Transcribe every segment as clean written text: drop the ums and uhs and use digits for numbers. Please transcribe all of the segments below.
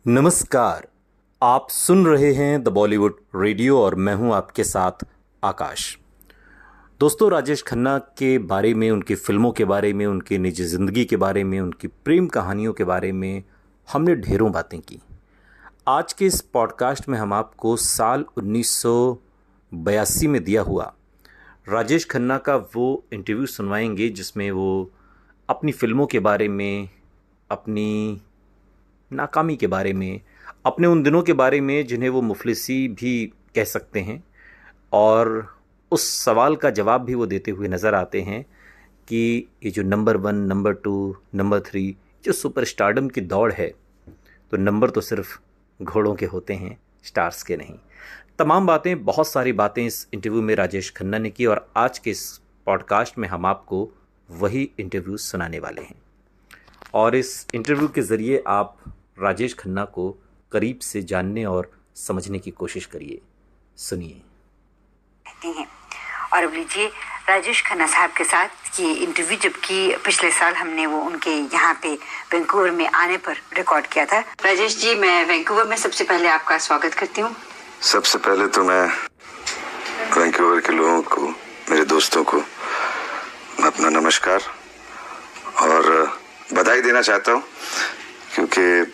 नमस्कार। आप सुन रहे हैं द बॉलीवुड रेडियो और मैं हूं आपके साथ आकाश। दोस्तों, राजेश खन्ना के बारे में, उनकी फिल्मों के बारे में, उनकी निजी ज़िंदगी के बारे में, उनकी प्रेम कहानियों के बारे में हमने ढेरों बातें की। आज के इस पॉडकास्ट में हम आपको साल 1982 में दिया हुआ राजेश खन्ना का वो इंटरव्यू सुनवाएंगे जिसमें वो अपनी फिल्मों के बारे में, अपनी नाकामी के बारे में, अपने उन दिनों के बारे में जिन्हें वो मुफलिसी भी कह सकते हैं, और उस सवाल का जवाब भी वो देते हुए नज़र आते हैं कि ये जो नंबर 1, नंबर 2, नंबर 3 जो सुपरस्टारडम की दौड़ है, तो नंबर तो सिर्फ घोड़ों के होते हैं, स्टार्स के नहीं। तमाम बातें, बहुत सारी बातें इस इंटरव्यू में राजेश खन्ना ने की और आज के इस पॉडकास्ट में हम आपको वही इंटरव्यू सुनाने वाले हैं। और इस इंटरव्यू के ज़रिए आप राजेश खन्ना को करीब से जानने और समझने की कोशिश करिए। सुनिए। और अब लीजिए राजेश खन्ना साहब के साथ ये इंटरव्यू, जबकि पिछले साल हमने वो उनके यहाँ पे वैंकूवर में आने पर रिकॉर्ड किया था। राजेश जी, मैं वैंकूवर में सबसे पहले आपका स्वागत करती हूँ। सबसे पहले तो मैं वैंकूवर के लोगों को, मेरे दोस्तों को अपना नमस्कार और बधाई देना चाहता हूँ, क्योंकि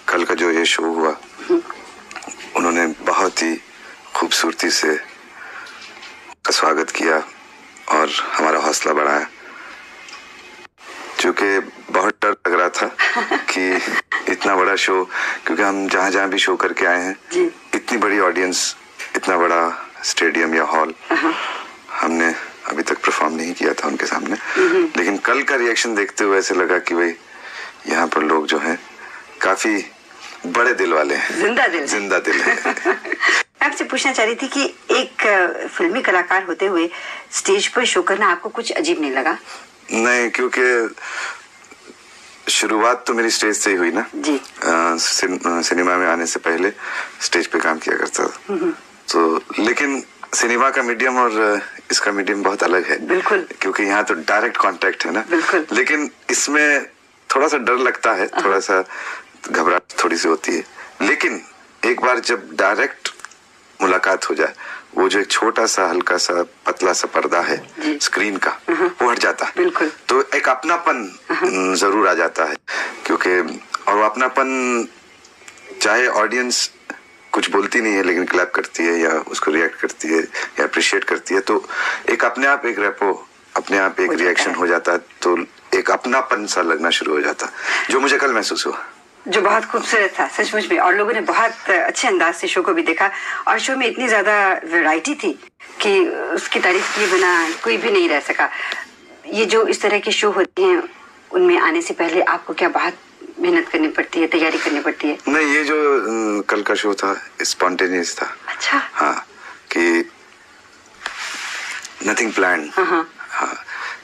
कल का जो ये शो हुआ उन्होंने बहुत ही खूबसूरती से का स्वागत किया और हमारा हौसला बढ़ाया, क्योंकि बहुत डर लग रहा था कि इतना बड़ा शो, क्योंकि हम जहाँ जहाँ भी शो करके आए हैं, इतनी बड़ी ऑडियंस, इतना बड़ा स्टेडियम या हॉल हमने अभी तक परफॉर्म नहीं किया था उनके सामने। लेकिन कल का रिएक्शन देखते हुए ऐसे लगा कि भाई यहाँ पर लोग जो हैं काफी बड़े दिल वाले हैं, जिंदा दिल है। मैं आपसे पूछना चाह रही थी कि एक फिल्मी कलाकार होते हुए स्टेज पर शो करना आपको कुछ अजीब नहीं लगा? नहीं, क्योंकि शुरुआत तो मेरी स्टेज से ही हुई ना जी। सिनेमा में आने से पहले स्टेज पे काम किया करता था, तो लेकिन सिनेमा का मीडियम और इसका मीडियम बहुत अलग है। बिल्कुल, क्योंकि यहाँ तो डायरेक्ट कांटेक्ट है ना। बिल्कुल। लेकिन इसमें थोड़ा सा डर लगता है, थोड़ा सा घबराहट थोड़ी सी होती है, लेकिन एक बार जब डायरेक्ट मुलाकात हो जाए, वो जो एक छोटा सा हल्का सा पतला सा पर्दा है स्क्रीन का, वो हट जाता है। बिल्कुल। तो एक अपनापन जरूर आ जाता है, क्योंकि और वो अपनापन, चाहे ऑडियंस कुछ बोलती नहीं है लेकिन क्लैप करती है या उसको रिएक्ट करती है या अप्रिशिएट करती है, तो एक अपने आप एक रेपो, अपने आप एक रिएक्शन हो जाता है, तो एक अपनापन सा लगना शुरू हो जाता, जो मुझे कल महसूस हुआ, जो बहुत खूबसूरत था सचमुच में। और लोगों ने बहुत अच्छे अंदाज से शो को भी देखा, और शो में इतनी ज्यादा वैरायटी थी कि उसकी तारीफ किए बिना कोई भी नहीं रह सका। ये जो इस तरह के शो होते हैं, उनमें आने से पहले आपको क्या बहुत मेहनत करनी पड़ती है, तैयारी करनी पड़ती है? नहीं, ये जो कल का शो था स्पॉन्टेनियस था। अच्छा। हाँ, कि नथिंग प्लान। हाँ,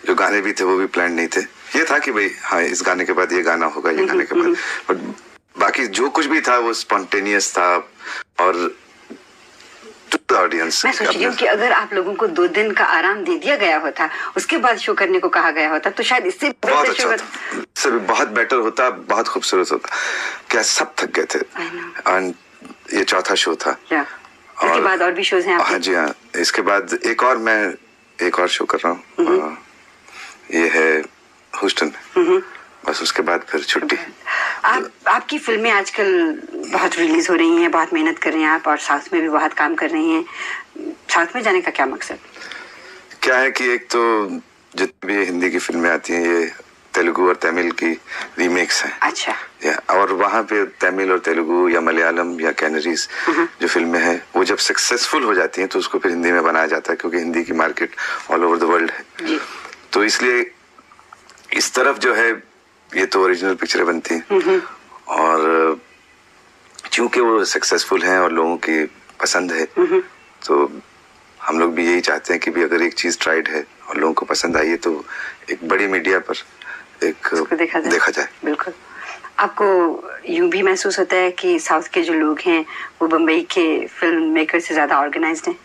जो गाने भी थे वो भी प्लान नहीं थे। ये था कि भाई हाँ, इस गाने के बाद ये गाना होगा, ये गाने के बाद, बट बाकी जो कुछ भी था वो स्पॉन्टेनियस था और ऑडियंस। मैं सोच रही हूँ कि अगर आप लोगों को 2 दिन का आराम दे दिया गया होता, उसके बाद शो करने को कहा गया होता, तो शायद इससे बहुत अच्छा था, इससे भी बहुत बेटर होता, बहुत खूबसूरत होता। क्या सब थक गए थे, और ये चौथा शो था। इसके बाद और भी शोज हैं आपके? हाँ जी, हाँ। इसके बाद मैं एक और शो कर रहा हूँ, ये है ह्यूस्टन में, बस उसके बाद फिर छुट्टी। आपकी फिल्में आजकल बहुत रिलीज हो रही हैं, बहुत मेहनत कर रहे हैं आप, और साउथ में भी बहुत काम कर रही हैं। साउथ में जाने का क्या मकसद? क्या है कि एक तो जितनी भी हिंदी की फिल्में आती हैं, ये तेलुगु और तमिल की रीमेक्स हैं। अच्छा। और वहाँ पे तमिल और तेलुगु या मलयालम या कैनरीज जो फिल्में हैं, वो जब सक्सेसफुल हो जाती हैं तो उसको फिर हिंदी में बनाया जाता है, क्योंकि हिंदी की market all over the world है। तो इसलिए इस तरफ जो है ये तो ओरिजिनल पिक्चरें बनती हैं, और चूंकि वो सक्सेसफुल हैं और लोगों की पसंद है, तो हम लोग भी यही चाहते हैं कि भी अगर एक चीज ट्राइड है और लोगों को पसंद आई है, तो एक बड़ी मीडिया पर एक देखा जाए। बिल्कुल। आपको यूं भी महसूस होता है कि साउथ के जो लोग हैं वो बम्बई के फिल्म मेकर से ज्यादा ऑर्गेनाइज्ड हैं?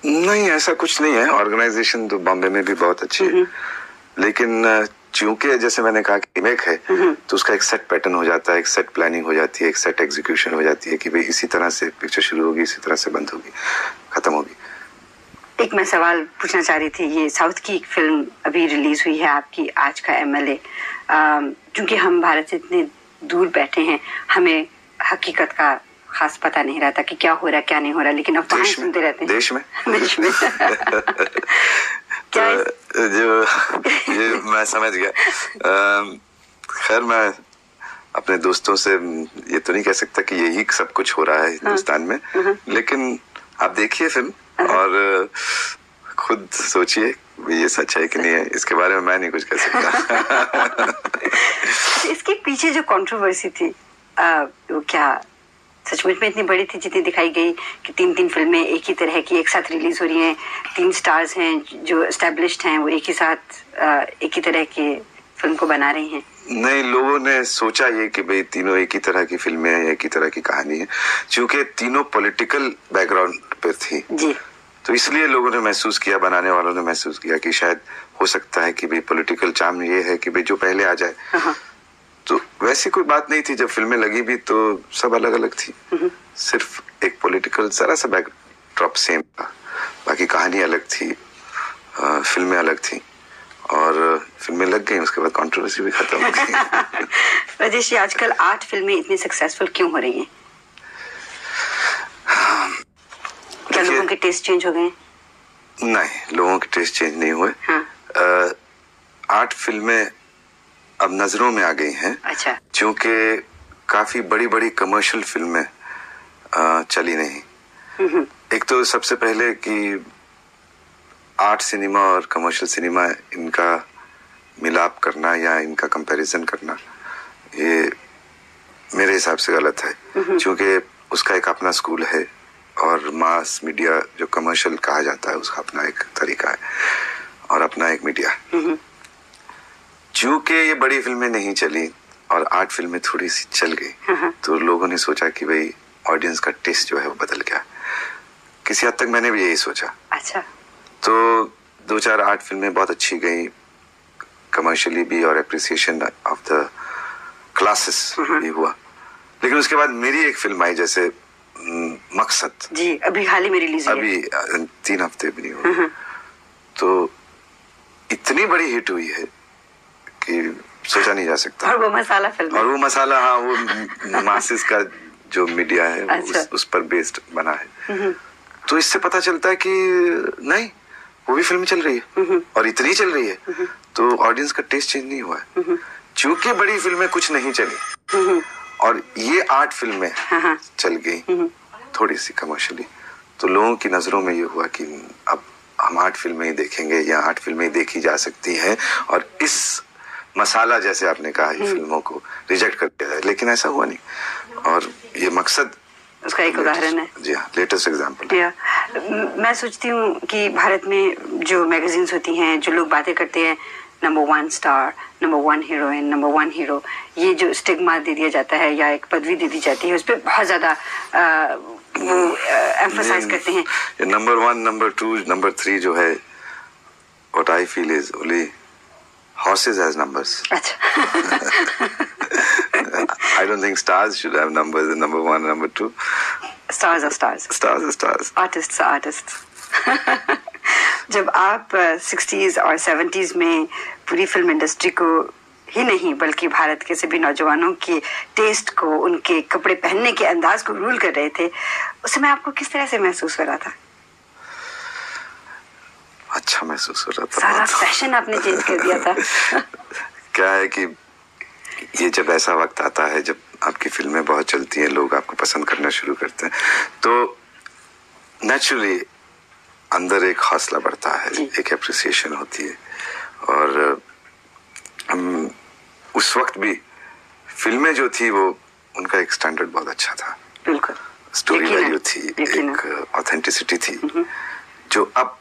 नहीं, ऐसा कुछ नहीं है। ऑर्गेनाइजेशन तो बॉम्बे में भी बहुत अच्छी है, लेकिन चूंकि जैसे मैंने कहा कि रीमेक है, तो उसका एक सेट पैटर्न हो जाता है, एक सेट प्लानिंग हो जाती है, एक सेट एग्जीक्यूशन हो जाती है कि भाई इसी तरह से पिक्चर शुरू होगी, इसी तरह से बंद होगी, खत्म होगी। एक मैं सवाल पूछना चाह रही थी, ये साउथ की एक फिल्म अभी रिलीज हुई है आपकी, आज का एमएलए। क्योंकि हम भारत से इतने दूर बैठे हैं, हमें हकीकत का खास पता नहीं रहता कि क्या हो रहा है क्या नहीं हो रहा, लेकिन अफवाहें सुनते रहते हैं देश में देश में क्या ये मैं समझ गया। खैर मैं अपने दोस्तों से ये तो नहीं कह सकता कि यही सब कुछ हो रहा है हिंदुस्तान में, लेकिन आप देखिए फिल्म और खुद सोचिए ये सच है कि नहीं है, इसके बारे में मैं नहीं कुछ कह सकता। इसके पीछे जो कंट्रोवर्सी थी वो क्या सचमुच में इतनी बड़ी थी जितनी दिखाई गई कि 3 फिल्में एक ही तरह की एक साथ रिलीज हो रही हैं, 3 स्टार्स हैं जो एस्टेब्लिश्ड हैं, वो एक ही साथ एक ही तरह के फिल्म को बना रही हैं? नहीं, लोगों ने सोचा ये कि भाई तीनों एक ही तरह की फिल्में हैं, एक ही तरह की कहानी है, क्योंकि तीनों पॉलिटिकल बैकग्राउंड पर थी जी, तो इसलिए लोगों ने महसूस किया, बनाने वालों ने महसूस किया कि शायद हो सकता है कि भाई पॉलिटिकल चार्म ये है कि भाई जो पहले आ जाए। तो वैसी कोई बात नहीं थी, जब फिल्में लगी भी तो सब अलग अलग थी, सिर्फ एक पॉलिटिकल जरा सा बैकड्रॉप सेम था, बाकी कहानी अलग थी, फिल्में अलग थी, और फिल्में लग गई, उसके बाद कंट्रोवर्सी भी खत्म हो गई। राजेश जी, आजकल 8 फिल्में इतनी सक्सेसफुल क्यों हो रही हैं? क्या लोगों के टेस्ट चेंज हो गए? नहीं, लोगों के टेस्ट चेंज नहीं हुए। 8 फिल्में अब नजरों में आ गई हैं। अच्छा। क्योंकि काफी बड़ी बड़ी कमर्शियल फिल्में चली नहीं। एक तो सबसे पहले कि आर्ट सिनेमा और कमर्शियल सिनेमा, इनका मिलाप करना या इनका कंपैरिजन करना, ये मेरे हिसाब से गलत है, क्योंकि उसका एक अपना स्कूल है और मास मीडिया जो कमर्शियल कहा जाता है उसका अपना एक तरीका है और अपना एक मीडिया। क्योंकि ये बड़ी फिल्में नहीं चली और 8 फिल्में थोड़ी सी चल गई, तो लोगों ने सोचा कि भाई ऑडियंस का टेस्ट जो है वो बदल गया। किसी हद तक मैंने भी यही सोचा। अच्छा। तो 2-4 8 फिल्में बहुत अच्छी गई कमर्शियली भी, और एप्रिसिएशन ऑफ द क्लासेस भी हुआ, लेकिन उसके बाद मेरी एक फिल्म आई जैसे मकसद जी, अभी हाल ही में रिलीज हुई है, अभी 3 हफ्ते भी नहीं हुए, तो इतनी बड़ी हिट हुई है कि सोचा नहीं जा सकता। और वो मसाला फिल्म, और वो मसाला, हाँ, वो मासिस का जो मीडिया है, अच्छा। उस पर बेस्ड बना है। तो इससे पता चलता है कि नहीं, वो भी फिल्म चल रही है और इतनी चल रही है, तो ऑडियंस का टेस्ट चेंज नहीं हुआ है। चूंकि बड़ी फिल्में कुछ नहीं चली और ये 8 फिल्में चल गई थोड़ी सी कमर्शियली, तो लोगों की नजरों में ये हुआ कि अब हम 8 फिल्में ही देखेंगे या 8 फिल्में ही देखी जा सकती हैं, और इस मसाला जैसे आपने कहा फिल्मों को रिजेक्ट कर दिया जाए, लेकिन ऐसा हुआ नहीं। और ये मकसद उसका एक उदाहरण है। जी हाँ, लेटेस्ट एग्जांपल। मैं सोचती हूँ कि भारत में जो मैगजीन्स होती हैं, जो लोग बातें करते हैं number 1 star, number 1 heroine, number 1 hero, ये जो स्टिग्मा दे दिया जाता है या एक पदवी दे दी जाती है, उस पर बहुत ज्यादा वो एम्फसाइज करते हैं। नंबर 1, नंबर 2, नंबर 3 जो है, what I feel is only horses has numbers. I don't think stars should have numbers in number 1, number 2. Stars are stars. Stars are stars. Artists are artists. जब आप 60s और 70s में पूरी film industry को ही नहीं बल्कि भारत के सभी नौजवानों के टेस्ट को, उनके कपड़े पहनने के अंदाज को रूल कर रहे थे, उस समय आपको किस तरह से महसूस हो रहा था? अच्छा महसूस हो रहा था। सारा फैशन आपने चेंज कर दिया था। क्या है कि ये जब ऐसा वक्त आता है जब आपकी फिल्में बहुत चलती हैं, लोग आपको पसंद करना शुरू करते हैं, तो नेचुरली अंदर एक हौसला बढ़ता है, एक एप्रिसिएशन होती है। और हम उस वक्त भी फिल्में जो थी वो, उनका एक स्टैंडर्ड बहुत अच्छा था। बिल्कुल। स्टोरी वैल्यू थी, एक ऑथेंटिसिटी थी, जो अब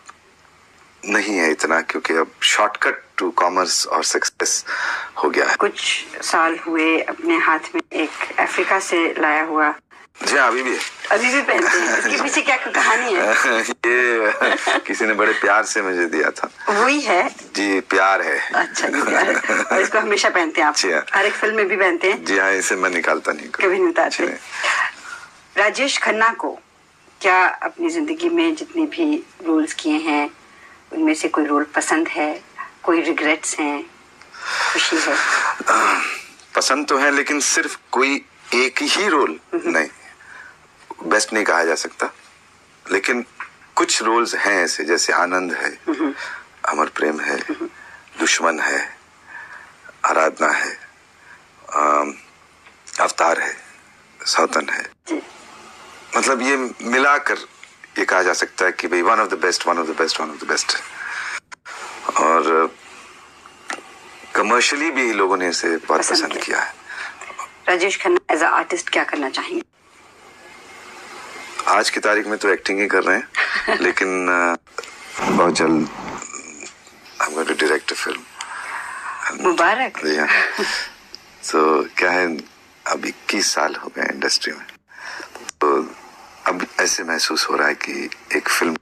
नहीं है इतना, क्योंकि अब शॉर्टकट टू कॉमर्स और सक्सेस हो गया है। कुछ साल हुए अपने हाथ में एक अफ्रीका से लाया हुआ, जी हाँ, अभी भी है। अभी भी पहनते हैं, इसके पीछे क्या कहानी है? ये किसी ने बड़े प्यार से मुझे दिया था। वही है जी, प्यार है। अच्छा जी, प्यार है। और इसको हमेशा पहनते हैं आप? जी हाँ। हर एक फिल्म में भी पहनते हैं? जी हाँ, इसे मैं निकालता नहीं, कभी नहीं उतारते। राजेश खन्ना को क्या अपनी जिंदगी में जितने भी रोल्स किए हैं उनमें से कोई रोल पसंद है, कोई रिग्रेट्स हैं, खुशी है? पसंद तो है, लेकिन सिर्फ कोई एक ही रोल नहीं, बेस्ट नहीं कहा जा सकता, लेकिन कुछ रोल्स हैं ऐसे, जैसे आनंद है, अमर प्रेम है, दुश्मन है, आराधना है, अवतार है, सौतन है। मतलब ये मिलाकर ये कहा जा सकता है कि भाई one of the best, one of the best, one of the best. और कमर्शियली भी लोगों ने इसे बहुत पसंद किया है। Rajesh Khanna as a artist क्या करना चाहेंगे? आज की तारीख में तो एक्टिंग ही कर रहे हैं, लेकिन बहुत जल्द I'm going to direct a film. मुबारक। जी हाँ। तो क्या है, अब 21 साल हो गए इंडस्ट्री में, तो अब ऐसे महसूस हो रहा है कि एक फिल्म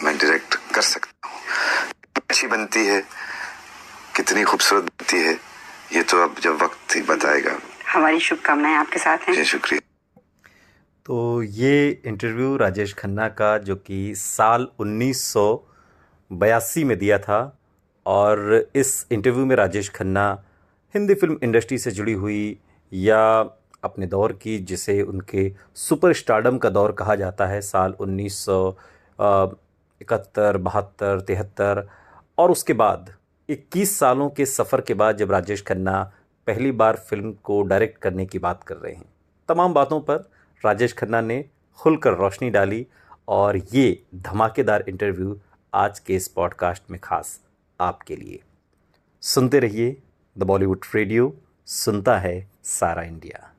मैं डायरेक्ट कर सकता हूँ। अच्छी बनती है, कितनी खूबसूरत बनती है, ये तो अब जब वक्त ही बताएगा। हमारी शुभकामनाएं आपके साथ हैं। जी, शुक्रिया। तो ये इंटरव्यू राजेश खन्ना का, जो कि साल 1982 में दिया था, और इस इंटरव्यू में राजेश खन्ना हिंदी फिल्म इंडस्ट्री से जुड़ी हुई या अपने दौर की, जिसे उनके सुपर स्टारडम का दौर कहा जाता है, साल 1971, 72, 73, और उसके बाद 21 सालों के सफ़र के बाद जब राजेश खन्ना पहली बार फिल्म को डायरेक्ट करने की बात कर रहे हैं, तमाम बातों पर राजेश खन्ना ने खुलकर रोशनी डाली, और ये धमाकेदार इंटरव्यू आज के इस पॉडकास्ट में खास आपके लिए। सुनते रहिए द बॉलीवुड रेडियो, सुनता है सारा इंडिया।